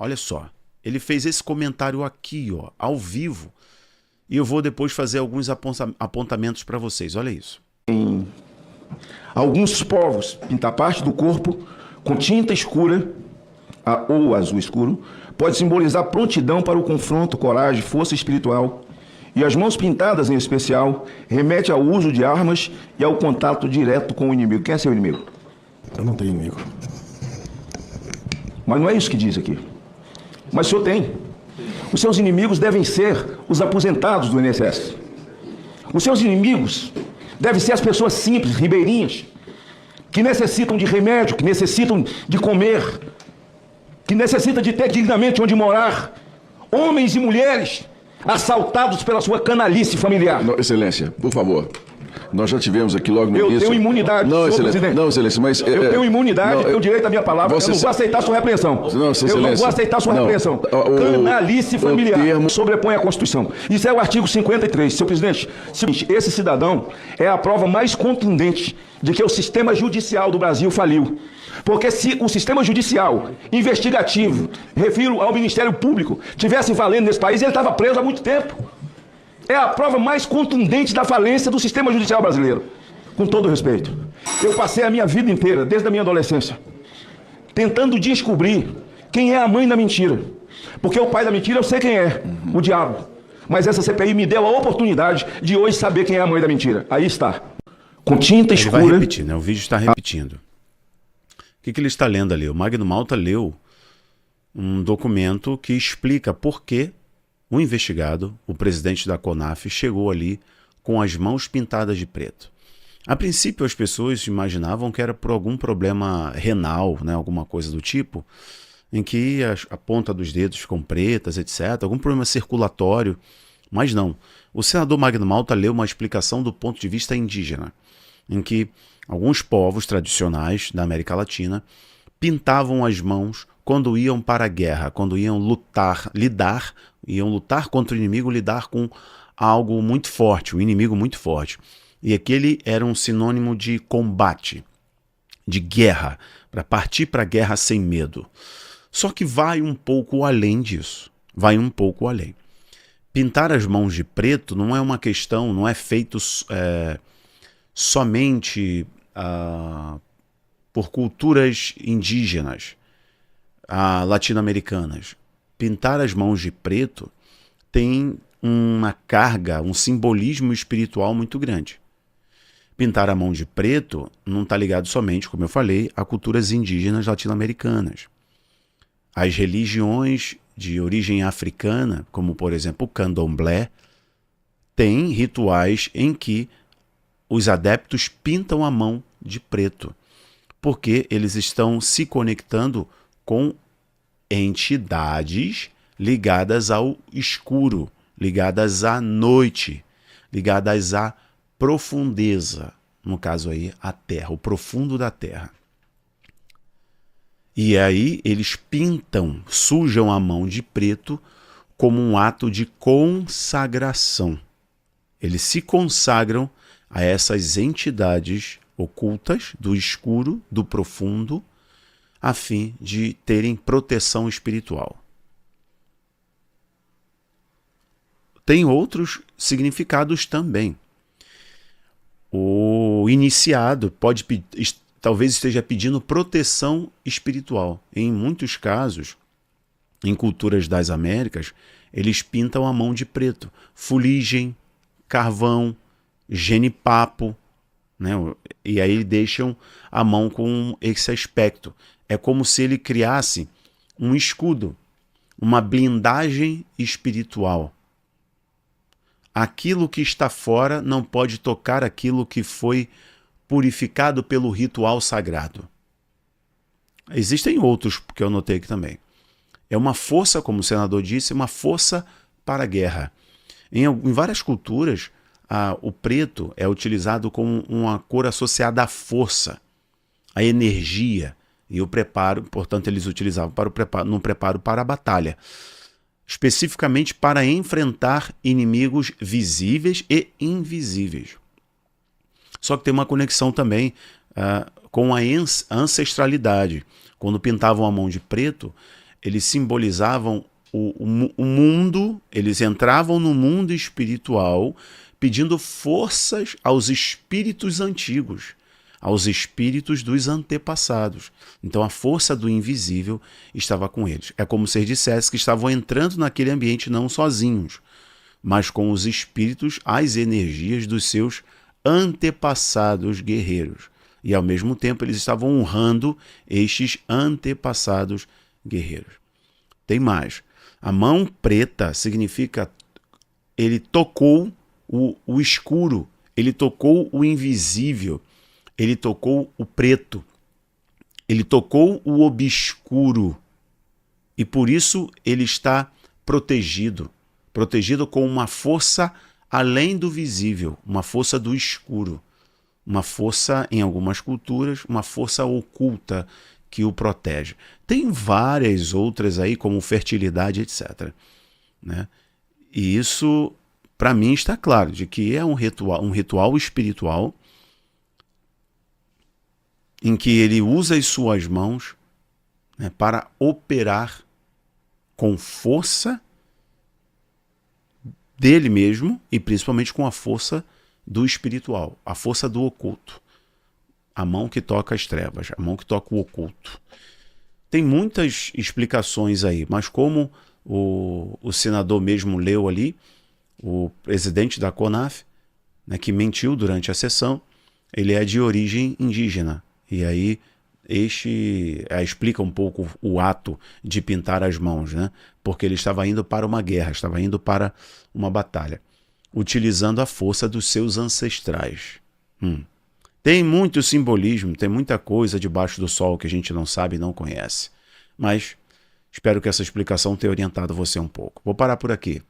Olha só, ele fez esse comentário aqui, ó, ao vivo, e eu vou depois fazer alguns apontamentos para vocês. Olha isso. Alguns povos pintar parte do corpo com tinta escura ou azul escuro pode simbolizar prontidão para o confronto, coragem, força espiritual. E as mãos pintadas, em especial, remete ao uso de armas e ao contato direto com o inimigo. Quem é seu inimigo? Eu não tenho inimigo. Mas não é isso que diz aqui. Mas o senhor tem. Os seus inimigos devem ser os aposentados do INSS. Os seus inimigos devem ser as pessoas simples, ribeirinhas, que necessitam de remédio, que necessitam de comer, que necessitam de ter dignamente onde morar. Homens e mulheres assaltados pela sua canalice familiar. Não, Excelência, por favor. Nós já tivemos aqui logo no início... Eu tenho imunidade, não, senhor presidente. Não, Excelência, mas... Eu tenho imunidade, tenho direito à minha palavra. Eu não vou aceitar sua repreensão. Não, Excelência. Eu não vou aceitar sua repreensão. Canalice familiar sobrepõe a Constituição. Isso é o artigo 53. Senhor presidente, esse cidadão é a prova mais contundente de que o sistema judicial do Brasil faliu. Porque se o sistema judicial investigativo, refiro ao Ministério Público, tivesse valendo nesse país, ele estava preso há muito tempo. É a prova mais contundente da falência do sistema judicial brasileiro. Com todo respeito. Eu passei a minha vida inteira, desde a minha adolescência, tentando descobrir quem é a mãe da mentira. Porque o pai da mentira eu sei quem é, o diabo. Mas essa CPI me deu a oportunidade de hoje saber quem é a mãe da mentira. Aí está. Com tinta escura... Ele vai repetir, né? O vídeo está repetindo. O que ele está lendo ali? O Magno Malta leu um documento que explica por que o investigado, o presidente da CONAF, chegou ali com as mãos pintadas de preto. A princípio, as pessoas imaginavam que era por algum problema renal, né, alguma coisa do tipo, em que a ponta dos dedos ficam pretas, etc., algum problema circulatório, mas não. O senador Magno Malta leu uma explicação do ponto de vista indígena, em que alguns povos tradicionais da América Latina pintavam as mãos quando iam para a guerra, quando iam lutar contra o inimigo, lidar com algo muito forte, um inimigo muito forte. E aquele era um sinônimo de combate, de guerra, para partir para a guerra sem medo. Só que vai um pouco além disso, vai um pouco além. Pintar as mãos de preto não é uma questão, não é feito somente por culturas indígenas, latino-americanas. Pintar as mãos de preto tem uma carga, um simbolismo espiritual muito grande. Pintar a mão de preto não está ligado somente, como eu falei, a culturas indígenas latino-americanas. As religiões de origem africana, como por exemplo o candomblé, têm rituais em que os adeptos pintam a mão de preto, porque eles estão se conectando com entidades ligadas ao escuro, ligadas à noite, ligadas à profundeza, no caso aí a terra, o profundo da terra. E aí eles pintam, sujam a mão de preto como um ato de consagração. Eles se consagram a essas entidades ocultas do escuro, do profundo, a fim de terem proteção espiritual. Tem outros significados também. O iniciado talvez esteja pedindo proteção espiritual. Em muitos casos, em culturas das Américas, eles pintam a mão de preto. Fuligem, carvão, genipapo, né? E aí deixam a mão com esse aspecto. É como se ele criasse um escudo, uma blindagem espiritual. Aquilo que está fora não pode tocar aquilo que foi purificado pelo ritual sagrado. Existem outros que eu notei aqui também. É uma força, como o senador disse, uma força para a guerra. Em várias culturas, o preto é utilizado como uma cor associada à força, à energia e o preparo. Portanto, eles utilizavam no preparo para a batalha, especificamente para enfrentar inimigos visíveis e invisíveis. Só que tem uma conexão também com a ancestralidade. Quando pintavam a mão de preto, eles simbolizavam o mundo, eles entravam no mundo espiritual pedindo forças aos espíritos antigos, aos espíritos dos antepassados. Então a força do invisível estava com eles. É como se eles dissessem que estavam entrando naquele ambiente não sozinhos, mas com os espíritos, as energias dos seus antepassados guerreiros. E ao mesmo tempo eles estavam honrando estes antepassados guerreiros. Tem mais. A mão preta significa ele tocou o escuro, ele tocou o invisível, ele tocou o preto, ele tocou o obscuro. E por isso ele está protegido com uma força além do visível, uma força do escuro, uma força, em algumas culturas, uma força oculta que o protege. Tem várias outras aí, como fertilidade, etc. Né? E isso, para mim, está claro, de que é um ritual espiritual em que ele usa as suas mãos, né, para operar com força dele mesmo e principalmente com a força do espiritual, a força do oculto. A mão que toca as trevas, a mão que toca o oculto. Tem muitas explicações aí, mas como o senador mesmo leu ali, o presidente da CONAF, né, que mentiu durante a sessão, ele é de origem indígena. E aí explica um pouco o ato de pintar as mãos, né? Porque ele estava indo para uma guerra, estava indo para uma batalha, utilizando a força dos seus ancestrais. Tem muito simbolismo, tem muita coisa debaixo do sol que a gente não sabe e não conhece. Mas espero que essa explicação tenha orientado você um pouco. Vou parar por aqui.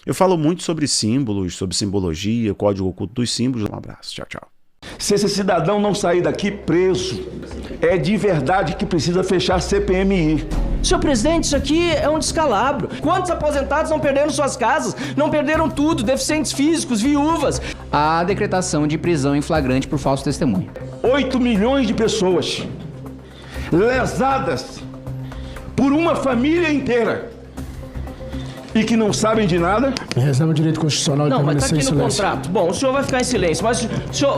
Eu falo muito sobre símbolos, sobre simbologia, código oculto dos símbolos. Um abraço, tchau, tchau. Se esse cidadão não sair daqui preso, é de verdade que precisa fechar a CPMI. Senhor presidente, isso aqui é um descalabro. Quantos aposentados não perderam suas casas? Não perderam tudo, deficientes físicos, viúvas. A decretação de prisão em flagrante por falso testemunho. 8 milhões de pessoas lesadas por uma família inteira e que não sabem de nada. Reserva o direito constitucional de permanecer em silêncio. Não, mas tá aqui no contrato. Bom, o senhor vai ficar em silêncio, mas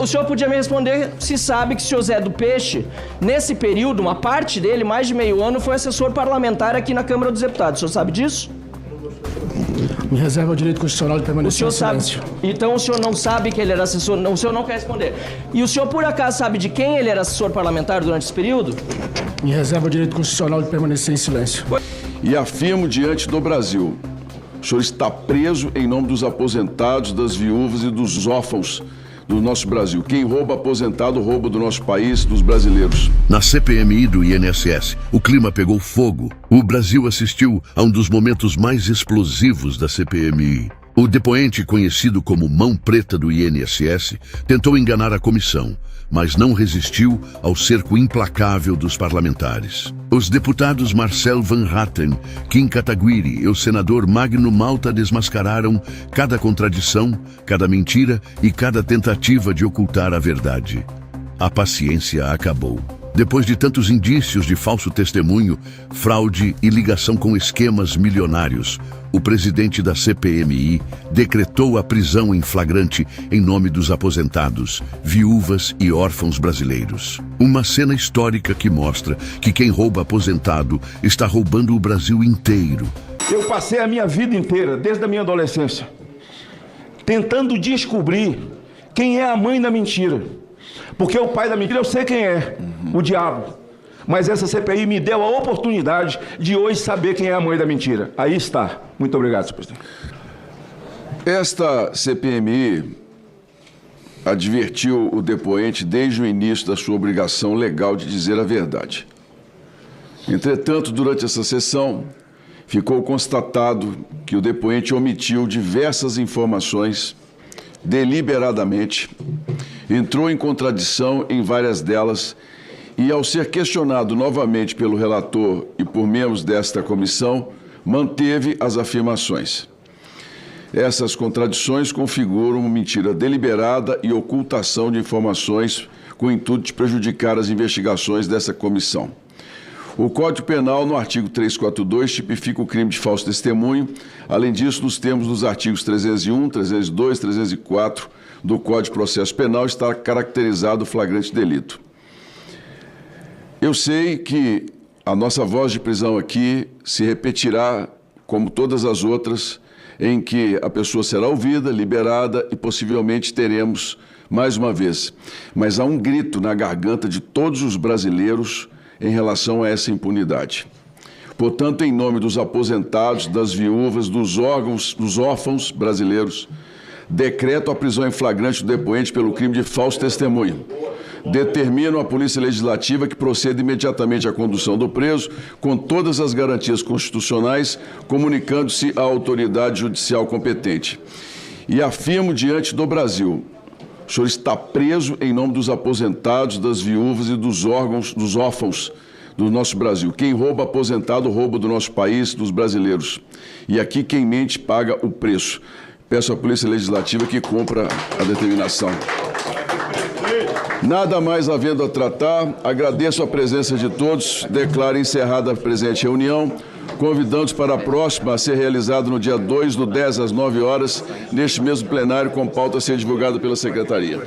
o senhor podia me responder se sabe que o senhor Zé do Peixe, nesse período, uma parte dele, mais de meio ano, foi assessor parlamentar aqui na Câmara dos Deputados. O senhor sabe disso? Me reserva o direito constitucional de permanecer em silêncio. Sabe? Então o senhor não sabe que ele era assessor, não, o senhor não quer responder. E o senhor por acaso sabe de quem ele era assessor parlamentar durante esse período? Me reserva o direito constitucional de permanecer em silêncio. E afirmo diante do Brasil: o senhor está preso em nome dos aposentados, das viúvas e dos órfãos do nosso Brasil. Quem rouba aposentado, rouba do nosso país, dos brasileiros. Na CPMI do INSS, o clima pegou fogo. O Brasil assistiu a um dos momentos mais explosivos da CPMI. O depoente, conhecido como Mão Preta do INSS, tentou enganar a comissão, mas não resistiu ao cerco implacável dos parlamentares. Os deputados Marcel Van Hatten, Kim Kataguiri e o senador Magno Malta desmascararam cada contradição, cada mentira e cada tentativa de ocultar a verdade. A paciência acabou. Depois de tantos indícios de falso testemunho, fraude e ligação com esquemas milionários, o presidente da CPMI decretou a prisão em flagrante em nome dos aposentados, viúvas e órfãos brasileiros. Uma cena histórica que mostra que quem rouba aposentado está roubando o Brasil inteiro. Eu passei a minha vida inteira, desde a minha adolescência, tentando descobrir quem é a mãe da mentira. Porque o pai da mentira eu sei quem é, o diabo. Mas essa CPI me deu a oportunidade de hoje saber quem é a mãe da mentira. Aí está. Muito obrigado, senhor presidente. Esta CPMI advertiu o depoente desde o início da sua obrigação legal de dizer a verdade. Entretanto, durante essa sessão, ficou constatado que o depoente omitiu diversas informações deliberadamente, entrou em contradição em várias delas e, ao ser questionado novamente pelo relator e por membros desta comissão, manteve as afirmações. Essas contradições configuram uma mentira deliberada e ocultação de informações com o intuito de prejudicar as investigações dessa comissão. O Código Penal, no artigo 342, tipifica o crime de falso testemunho. Além disso, nos termos dos artigos 301, 302, 304 do Código de Processo Penal, está caracterizado o flagrante delito. Eu sei que a nossa voz de prisão aqui se repetirá, como todas as outras, em que a pessoa será ouvida, liberada e possivelmente teremos mais uma vez. Mas há um grito na garganta de todos os brasileiros em relação a essa impunidade. Portanto, em nome dos aposentados, das viúvas, dos órfãos brasileiros, decreto a prisão em flagrante do depoente pelo crime de falso testemunho. Determino à Polícia Legislativa que proceda imediatamente à condução do preso, com todas as garantias constitucionais, comunicando-se à autoridade judicial competente. E afirmo diante do Brasil: o senhor está preso em nome dos aposentados, das viúvas e dos órfãos do nosso Brasil. Quem rouba aposentado, rouba do nosso país, dos brasileiros. E aqui quem mente paga o preço. Peço à Polícia Legislativa que cumpra a determinação. Nada mais havendo a tratar, agradeço a presença de todos, declaro encerrada a presente reunião, convidando-os para a próxima a ser realizada no dia 2 do 10 às 9 horas, neste mesmo plenário, com pauta a ser divulgada pela Secretaria.